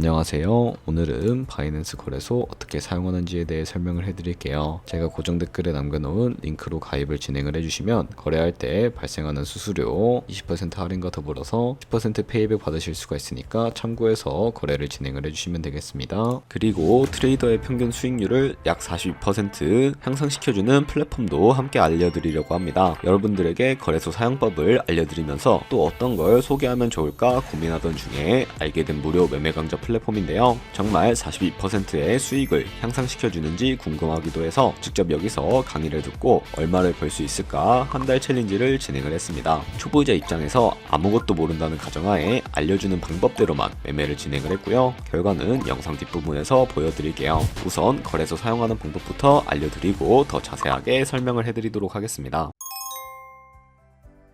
안녕하세요. 오늘은 바이낸스 거래소 어떻게 사용하는지에 대해 설명을 해드릴게요. 제가 고정 댓글에 남겨놓은 링크로 가입을 진행을 해주시면 거래할 때 발생하는 수수료 20% 할인과 더불어서 10% 페이백 받으실 수가 있으니까 참고해서 거래를 진행을 해주시면 되겠습니다. 그리고 트레이더의 평균 수익률을 약 42% 향상시켜주는 플랫폼도 함께 알려드리려고 합니다. 여러분들에게 거래소 사용법을 알려드리면서 또 어떤 걸 소개하면 좋을까 고민하던 중에 알게 된 무료 매매 강좌 플랫폼인데요. 정말 42%의 수익을 향상시켜주는지 궁금하기도 해서 직접 여기서 강의를 듣고 얼마를 벌 수 있을까 한 달 챌린지를 진행을 했습니다. 초보자 입장에서 아무것도 모른다는 가정하에 알려주는 방법대로만 매매를 진행을 했고요. 결과는 영상 뒷부분에서 보여드릴게요. 우선 거래소 사용하는 방법부터 알려드리고 더 자세하게 설명을 해드리도록 하겠습니다.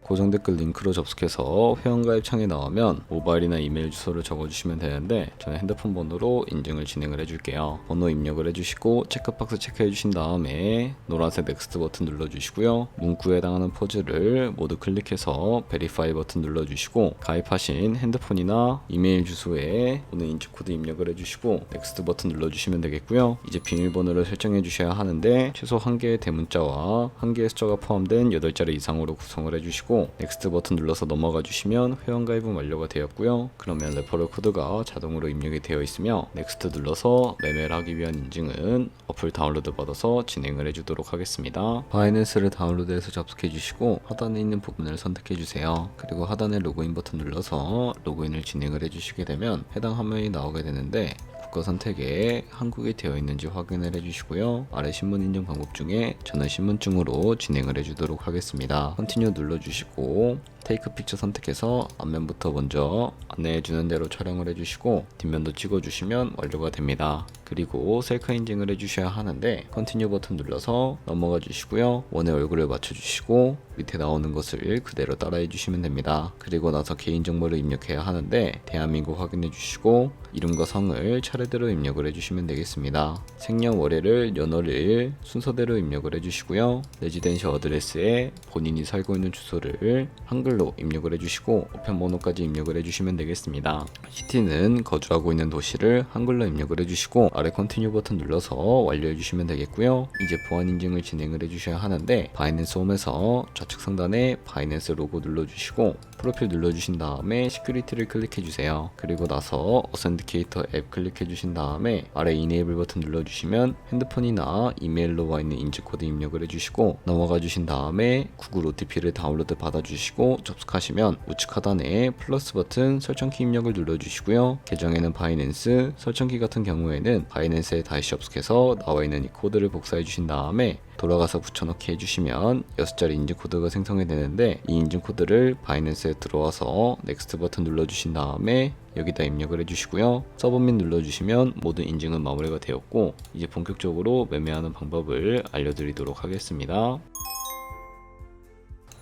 고정 댓글 링크로 접속해서 회원가입 창에 나오면 모바일이나 이메일 주소를 적어주시면 되는데 저는 핸드폰 번호로 인증을 진행을 해줄게요. 번호 입력을 해주시고 체크박스 체크해주신 다음에 노란색 넥스트 버튼 눌러주시고요. 문구에 해당하는 포즈를 모두 클릭해서 베리파이 버튼 눌러주시고 가입하신 핸드폰이나 이메일 주소에 오늘 인증코드 입력을 해주시고 넥스트 버튼 눌러주시면 되겠고요. 이제 비밀번호를 설정해 주셔야 하는데 최소 1개의 대문자와 1개의 숫자가 포함된 8자리 이상으로 구성을 해주시고 넥스트 버튼 눌러서 넘어가 주시면 회원가입은 완료가 되었고요. 그러면 레퍼럴 코드가 자동으로 입력이 되어 있으며 넥스트 눌러서 매매를 하기 위한 인증은 어플 다운로드 받아서 진행을 해주도록 하겠습니다. 바이낸스를 다운로드해서 접속해 주시고 하단에 있는 부분을 선택해 주세요. 그리고 하단에 로그인 버튼 눌러서 로그인을 진행을 해주시게 되면 해당 화면이 나오게 되는데 국가 선택에 한국이 되어 있는지 확인을 해주시고요. 아래 신분 인증 방법 중에 저는 신분증으로 진행을 해주도록 하겠습니다. 컨티뉴 눌러주시고 테이크 픽처 선택해서 앞면부터 먼저 안내해주는 대로 촬영을 해주시고 뒷면도 찍어주시면 완료가 됩니다. 그리고 셀카 인증을 해주셔야 하는데 컨티뉴 버튼 눌러서 넘어가 주시고요. 원의 얼굴을 맞춰주시고 밑에 나오는 것을 그대로 따라 해주시면 됩니다. 그리고 나서 개인정보를 입력해야 하는데 대한민국 확인해 주시고 이름과 성을 차례대로 입력을 해주시면 되겠습니다. 생년 월일을 연월일 순서대로 입력을 해주시고요. 레지던시 어드레스에 본인이 살고 있는 주소를 한글로 입력을 해주시고 우편번호까지 입력을 해주시면 되겠습니다. 시티는 거주하고 있는 도시를 한글로 입력을 해주시고 아래 컨티뉴 버튼 눌러서 완료해 주시면 되겠고요. 이제 보안 인증을 진행을 해주셔야 하는데 바이낸스 홈에서 좌측 상단에 바이낸스 로고 눌러주시고 프로필 눌러주신 다음에 시큐리티를 클릭해 주세요. 그리고 나서 어센티케이터 앱 클릭해 주신 다음에 아래 이네이블 버튼 눌러주시면 핸드폰이나 이메일로 와 있는 인증코드 입력을 해주시고 넘어가 주신 다음에 구글 OTP를 다운로드 받아주시고 접속하시면 우측 하단에 플러스 버튼 설정키 입력을 눌러주시고요. 계정에는 바이낸스, 설정키 같은 경우에는 바이낸스에 다시 접속해서 나와 있는 이 코드를 복사해 주신 다음에 돌아가서 붙여넣기 해주시면 6자리 인증코드가 생성이 되는데 이 인증코드를 바이낸스에 들어와서 넥스트 버튼 눌러주신 다음에 여기다 입력을 해주시고요. 서브밋 눌러주시면 모든 인증은 마무리가 되었고 이제 본격적으로 매매하는 방법을 알려드리도록 하겠습니다.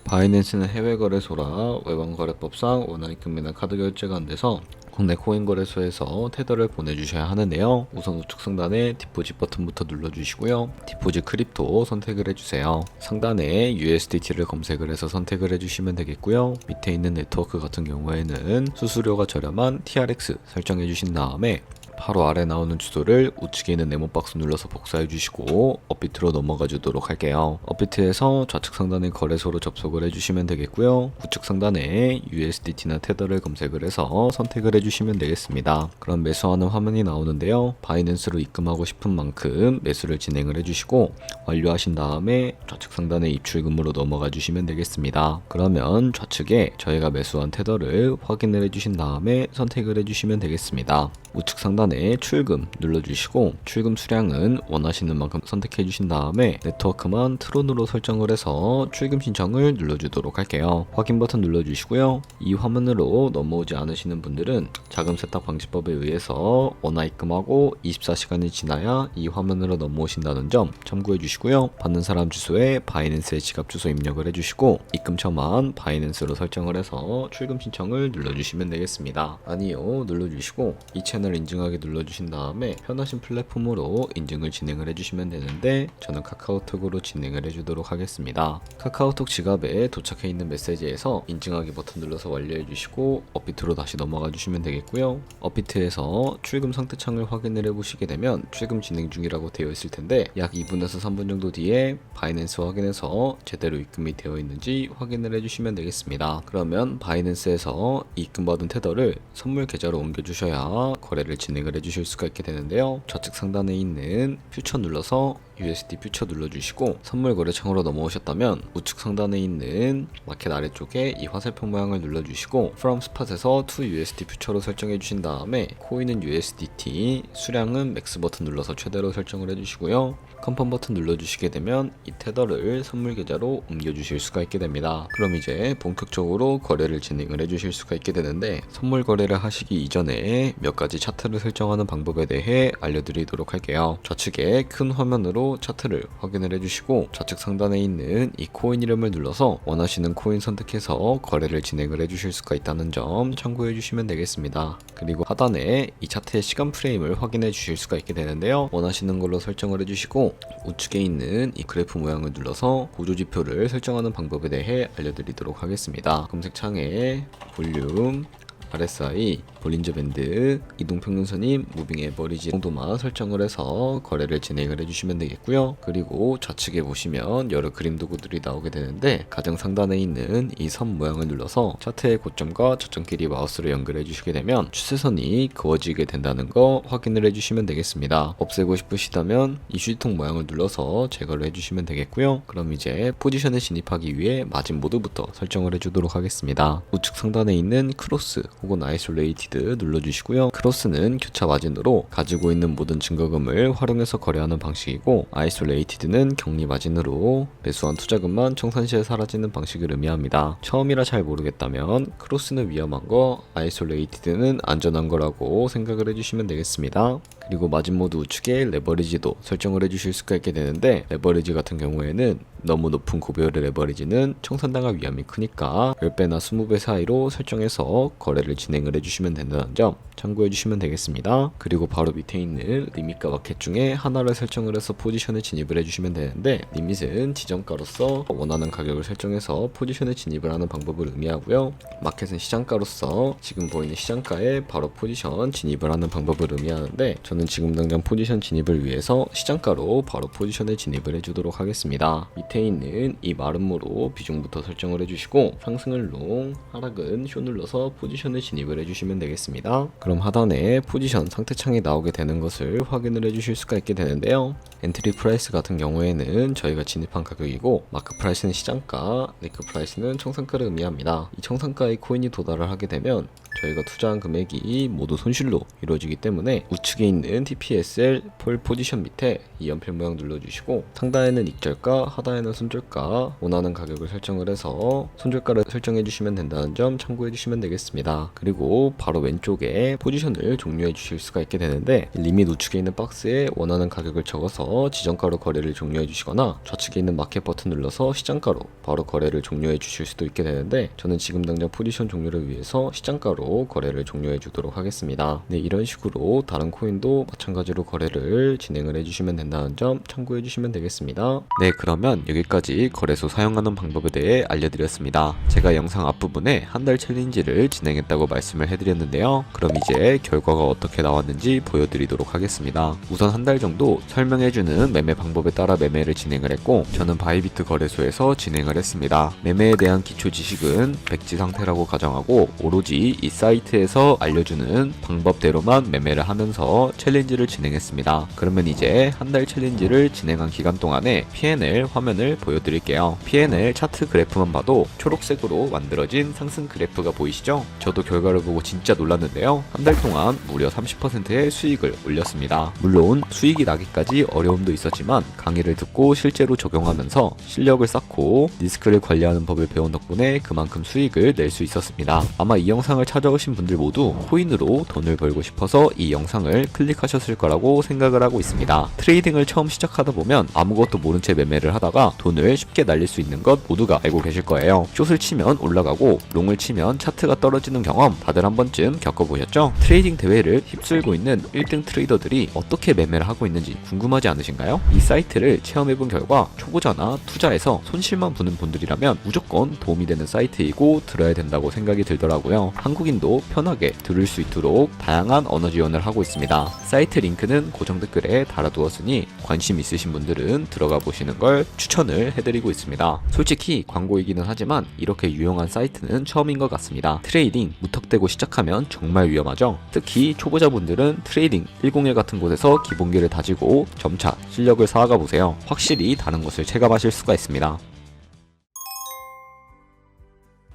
바이낸스는 해외 거래소라 외환거래법상 원화 입금이나 카드 결제가 안 돼서 국내 코인 거래소에서 테더를 보내주셔야 하는데요. 우선 우측 상단에 디포짓 버튼부터 눌러주시고요. 디포짓 크립토 선택을 해주세요. 상단에 USDT를 검색을 해서 선택을 해주시면 되겠고요. 밑에 있는 네트워크 같은 경우에는 수수료가 저렴한 TRX 설정해 주신 다음에 바로 아래 나오는 주소를 우측에 있는 네모 박스 눌러서 복사해 주시고 업비트로 넘어가 주도록 할게요. 업비트에서 좌측 상단의 거래소로 접속을 해주시면 되겠고요. 우측 상단에 USDT나 테더를 검색을 해서 선택을 해주시면 되겠습니다. 그럼 매수하는 화면이 나오는데요. 바이낸스로 입금하고 싶은 만큼 매수를 진행을 해주시고 완료하신 다음에 좌측 상단의 입출금으로 넘어가 주시면 되겠습니다. 그러면 좌측에 저희가 매수한 테더를 확인을 해주신 다음에 선택을 해주시면 되겠습니다. 우측 상단에 출금 눌러주시고 출금 수량은 원하시는 만큼 선택해 주신 다음에 네트워크만 트론으로 설정을 해서 출금 신청을 눌러주도록 할게요. 확인 버튼 눌러주시고요. 이 화면으로 넘어오지 않으시는 분들은 자금 세탁 방지법에 의해서 원화 입금하고 24시간이 지나야 이 화면으로 넘어오신다는 점 참고해 주시고요. 받는 사람 주소에 바이낸스의 지갑 주소 입력을 해주시고 입금처만 바이낸스로 설정을 해서 출금 신청을 눌러주시면 되겠습니다. 아니요 눌러주시고 이 채널 인증하게 편하게 눌러주신 다음에 편하신 플랫폼으로 인증을 진행을 해주시면 되는데 저는 카카오톡으로 진행을 해주도록 하겠습니다. 카카오톡 지갑에 도착해 있는 메시지에서 인증하기 버튼 눌러서 완료해주시고 업비트로 다시 넘어가 주시면 되겠고요. 업비트에서 출금 상태창을 확인을 해보시게 되면 출금 진행 중이라고 되어 있을 텐데 약 2분에서 3분 정도 뒤에 바이낸스 확인해서 제대로 입금이 되어 있는지 확인을 해주시면 되겠습니다. 그러면 바이낸스에서 입금받은 테더를 선물 계좌로 옮겨주셔야 거래를 진행을 해주실 수가 있게 되는데요. 좌측 상단에 있는 퓨처 눌러서 USD 퓨처 눌러주시고 선물 거래창으로 넘어오셨다면 우측 상단에 있는 마켓 아래쪽에 이 화살표 모양을 눌러주시고 From Spot에서 to USD 퓨처로 설정해 주신 다음에 코인은 USDT, 수량은 맥스 버튼 눌러서 최대로 설정을 해주시고요. 컨펌 버튼 눌러주시게 되면 이 테더를 선물 계좌로 옮겨주실 수가 있게 됩니다. 그럼 이제 본격적으로 거래를 진행을 해주실 수가 있게 되는데 선물 거래를 하시기 이전에 몇 가지 차트를 설정하는 방법에 대해 알려드리도록 할게요. 좌측에 큰 화면으로 차트를 확인을 해주시고 좌측 상단에 있는 이 코인 이름을 눌러서 원하시는 코인 선택해서 거래를 진행을 해주실 수가 있다는 점 참고해 주시면 되겠습니다. 그리고 하단에 이 차트의 시간 프레임을 확인해 주실 수가 있게 되는데요. 원하시는 걸로 설정을 해주시고 우측에 있는 이 그래프 모양을 눌러서 보조지표를 설정하는 방법에 대해 알려드리도록 하겠습니다. 검색창에 볼륨, RSI, 볼린저 밴드, 이동평균선인 무빙 에버리지 정도만 설정을 해서 거래를 진행을 해주시면 되겠고요. 그리고 좌측에 보시면 여러 그림 도구들이 나오게 되는데 가장 상단에 있는 이 선 모양을 눌러서 차트의 고점과 저점끼리 마우스로 연결해 주시게 되면 추세선이 그어지게 된다는 거 확인을 해주시면 되겠습니다. 없애고 싶으시다면 이 휴지통 모양을 눌러서 제거를 해주시면 되겠고요. 그럼 이제 포지션에 진입하기 위해 마진 모드부터 설정을 해주도록 하겠습니다. 우측 상단에 있는 크로스 혹은 아이솔레이티드 눌러주시고요. 크로스는 교차 마진으로 가지고 있는 모든 증거금을 활용해서 거래하는 방식이고 아이솔레이티드는 격리 마진으로 매수한 투자금만 청산 시에 사라지는 방식을 의미합니다. 처음이라 잘 모르겠다면 크로스는 위험한 거, 아이솔레이티드는 안전한 거라고 생각을 해주시면 되겠습니다. 그리고 마진 모드 우측에 레버리지도 설정을 해주실 수가 있게 되는데 레버리지 같은 경우에는 너무 높은 고배율의 레버리지는 청산당할 위험이 크니까 10배나 20배 사이로 설정해서 거래를 진행을 해주시면 된다는 점 참고해 주시면 되겠습니다. 그리고 바로 밑에 있는 리밋과 마켓 중에 하나를 설정을 해서 포지션에 진입을 해주시면 되는데 리밋은 지정가로서 원하는 가격을 설정해서 포지션에 진입을 하는 방법을 의미하고요. 마켓은 시장가로서 지금 보이는 시장가에 바로 포지션 진입을 하는 방법을 의미하는데 저는 지금 당장 포지션 진입을 위해서 시장가로 바로 포지션에 진입을 해주도록 하겠습니다. 밑에 있는 이 마름모로 비중부터 설정을 해주시고 상승은 롱, 하락은 쇼 눌러서 포지션에 진입을 해주시면 되겠습니다. 그럼 하단에 포지션 상태창이 나오게 되는 것을 확인을 해주실 수가 있게 되는데요. 엔트리 프라이스 같은 경우에는 저희가 진입한 가격이고 마크 프라이스는 시장가, 네크 프라이스는 청산가를 의미합니다. 이 청산가의 코인이 도달을 하게 되면 저희가 투자한 금액이 모두 손실로 이루어지기 때문에 우측에 있는 TPSL 폴 포지션 밑에 이 연필 모양 눌러주시고 상단에는 익절가, 하단에는 손절가 원하는 가격을 설정을 해서 손절가를 설정해 주시면 된다는 점 참고해 주시면 되겠습니다. 그리고 바로 왼쪽에 포지션을 종료해 주실 수가 있게 되는데 리밋 우측에 있는 박스에 원하는 가격을 적어서 지정가로 거래를 종료해 주시거나 좌측에 있는 마켓 버튼 눌러서 시장가로 바로 거래를 종료해 주실 수도 있게 되는데 저는 지금 당장 포지션 종료를 위해서 시장가로 거래를 종료해 주도록 하겠습니다. 네, 이런 식으로 다른 코인도 마찬가지로 거래를 진행을 해주시면 된다는 점 참고해 주시면 되겠습니다. 네, 그러면 여기까지 거래소 사용하는 방법에 대해 알려드렸습니다. 제가 영상 앞부분에 한 달 챌린지를 진행했다고 말씀을 해드렸는데요. 그럼 이제 결과가 어떻게 나왔는지 보여드리도록 하겠습니다. 우선 한 달 정도 설명해주는 매매 방법에 따라 매매를 진행을 했고 저는 바이비트 거래소에서 진행을 했습니다. 매매에 대한 기초 지식은 백지 상태라고 가정하고 오로지 이 사이트에서 알려주는 방법대로만 매매를 하면서 챌린지를 진행했습니다. 그러면 이제 한 달 챌린지를 진행한 기간 동안에 P&L 화면을 보여드릴게요. P&L 차트 그래프만 봐도 초록색으로 만들어진 상승 그래프가 보이시죠? 저도 결과를 보고 진짜 놀랐는데요. 한 달 동안 무려 30%의 수익을 올렸습니다. 물론 수익이 나기까지 어려움도 있었지만 강의를 듣고 실제로 적용하면서 실력을 쌓고 리스크를 관리하는 법을 배운 덕분에 그만큼 수익을 낼 수 있었습니다. 아마 이 영상을 찾아오신 분들 모두 코인으로 돈을 벌고 싶어서 이 영상을 클릭하셨을 거라고 생각을 하고 있습니다. 트레이딩을 처음 시작하다 보면 아무것도 모른 채 매매를 하다가 돈을 쉽게 날릴 수 있는 것 모두가 알고 계실 거예요. 숏을 치면 올라가고 롱을 치면 차트가 떨어지는 경험 다들 한 번쯤 겪어보셨죠? 트레이딩 대회를 휩쓸고 있는 1등 트레이더들이 어떻게 매매를 하고 있는지 궁금하지 않으신가요? 이 사이트를 체험해본 결과 초보자나 투자에서 손실만 보는 분들이라면 무조건 도움이 되는 사이트이고 들어야 된다고 생각이 들더라고요. 한국인도 편하게 들을 수 있도록 다양한 언어 지원을 하고 있습니다. 사이트 링크는 고정 댓글에 달아두었으니 관심 있으신 분들은 들어가 보시는 걸 추천을 해드리고 있습니다. 솔직히 광고이기는 하지만 이렇게 유용한 사이트는 처음인 것 같습니다. 트레이딩 무턱대고 시작하면 정말 위험하죠. 특히 초보자분들은 트레이딩 101 같은 곳에서 기본기를 다지고 점차 실력을 쌓아가 보세요. 확실히 다른 것을 체감하실 수가 있습니다.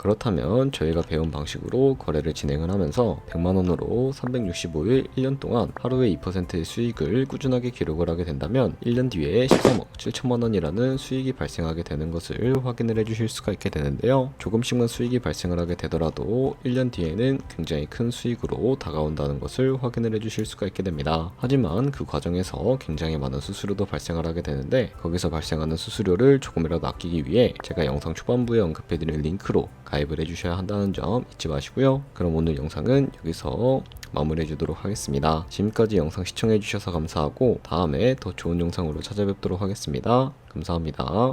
그렇다면 저희가 배운 방식으로 거래를 진행을 하면서 100만원으로 365일 1년 동안 하루에 2%의 수익을 꾸준하게 기록을 하게 된다면 1년 뒤에 13억 7천만원이라는 수익이 발생하게 되는 것을 확인을 해주실 수가 있게 되는데요. 조금씩만 수익이 발생을 하게 되더라도 1년 뒤에는 굉장히 큰 수익으로 다가온다는 것을 확인을 해주실 수가 있게 됩니다. 하지만 그 과정에서 굉장히 많은 수수료도 발생을 하게 되는데 거기서 발생하는 수수료를 조금이라도 아끼기 위해 제가 영상 초반부에 언급해드린 링크로 가입을 해주셔야 한다는 점 잊지 마시고요. 그럼 오늘 영상은 여기서 마무리해 주도록 하겠습니다. 지금까지 영상 시청해 주셔서 감사하고 다음에 더 좋은 영상으로 찾아뵙도록 하겠습니다. 감사합니다.